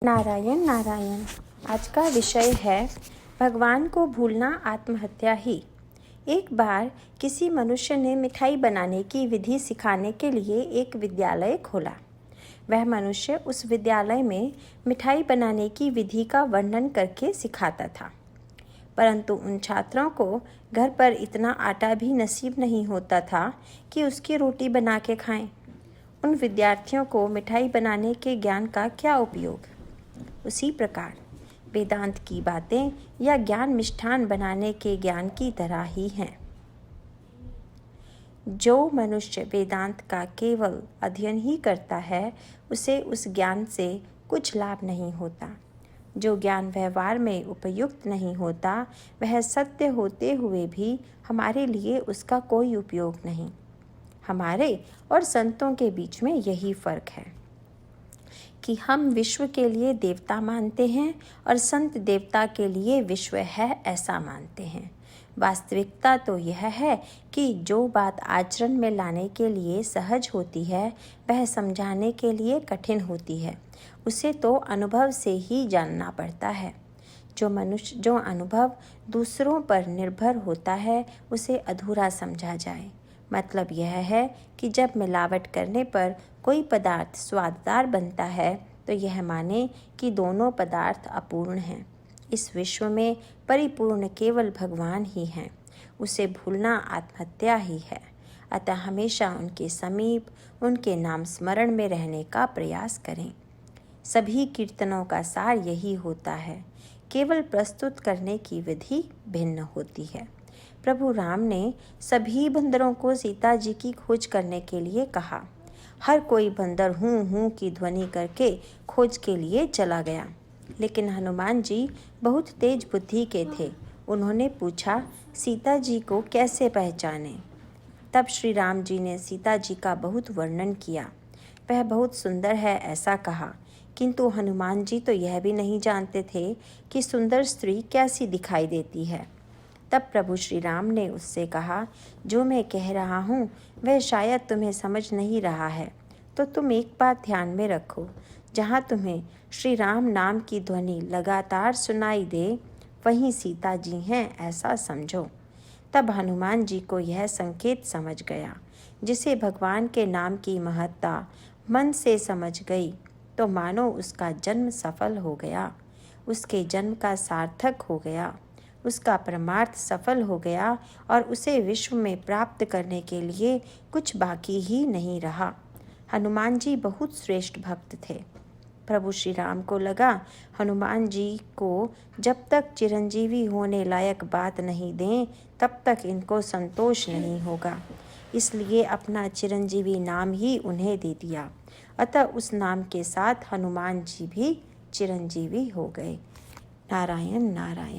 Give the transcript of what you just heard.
नारायण नारायण। आज का विषय है भगवान को भूलना आत्महत्या ही। एक बार किसी मनुष्य ने मिठाई बनाने की विधि सिखाने के लिए एक विद्यालय खोला। वह मनुष्य उस विद्यालय में मिठाई बनाने की विधि का वर्णन करके सिखाता था, परंतु उन छात्रों को घर पर इतना आटा भी नसीब नहीं होता था कि उसकी रोटी बना के खाएं। उन विद्यार्थियों को मिठाई बनाने के ज्ञान का क्या उपयोग। उसी प्रकार वेदांत की बातें या ज्ञान मिष्ठान बनाने के ज्ञान की तरह ही हैं। जो मनुष्य वेदांत का केवल अध्ययन ही करता है, उसे उस ज्ञान से कुछ लाभ नहीं होता। जो ज्ञान व्यवहार में उपयुक्त नहीं होता, वह सत्य होते हुए भी हमारे लिए उसका कोई उपयोग नहीं। हमारे और संतों के बीच में यही फर्क है कि हम विश्व के लिए देवता मानते हैं और संत देवता के लिए विश्व है ऐसा मानते हैं। वास्तविकता तो यह है कि जो बात आचरण में लाने के लिए सहज होती है, वह समझाने के लिए कठिन होती है। उसे तो अनुभव से ही जानना पड़ता है। जो अनुभव दूसरों पर निर्भर होता है, उसे अधूरा समझा जाए। मतलब यह है कि जब मिलावट करने पर कोई पदार्थ स्वाददार बनता है, तो यह माने कि दोनों पदार्थ अपूर्ण हैं। इस विश्व में परिपूर्ण केवल भगवान ही हैं। उसे भूलना आत्महत्या ही है। अतः हमेशा उनके समीप, उनके नाम स्मरण में रहने का प्रयास करें। सभी कीर्तनों का सार यही होता है, केवल प्रस्तुत करने की विधि भिन्न होती है। प्रभु राम ने सभी बंदरों को सीता जी की खोज करने के लिए कहा। हर कोई बंदर हूँ हूँ की ध्वनि करके खोज के लिए चला गया, लेकिन हनुमान जी बहुत तेज बुद्धि के थे। उन्होंने पूछा, सीता जी को कैसे पहचाने। तब श्री राम जी ने सीता जी का बहुत वर्णन किया। वह बहुत सुंदर है ऐसा कहा, किंतु हनुमान जी तो यह भी नहीं जानते थे कि सुंदर स्त्री कैसी दिखाई देती है। तब प्रभु श्री राम ने उससे कहा, जो मैं कह रहा हूँ वह शायद तुम्हें समझ नहीं रहा है, तो तुम एक बात ध्यान में रखो। जहाँ तुम्हें श्री राम नाम की ध्वनि लगातार सुनाई दे, वहीं सीता जी हैं ऐसा समझो। तब हनुमान जी को यह संकेत समझ गया। जिसे भगवान के नाम की महत्ता मन से समझ गई, तो मानो उसका जन्म सफल हो गया, उसके जन्म का सार्थक हो गया, उसका परमार्थ सफल हो गया और उसे विश्व में प्राप्त करने के लिए कुछ बाकी ही नहीं रहा। हनुमान जी बहुत श्रेष्ठ भक्त थे। प्रभु श्री राम को लगा, हनुमान जी को जब तक चिरंजीवी होने लायक बात नहीं दें, तब तक इनको संतोष नहीं होगा। इसलिए अपना चिरंजीवी नाम ही उन्हें दे दिया। अतः उस नाम के साथ हनुमान जी भी चिरंजीवी हो गए। नारायण नारायण।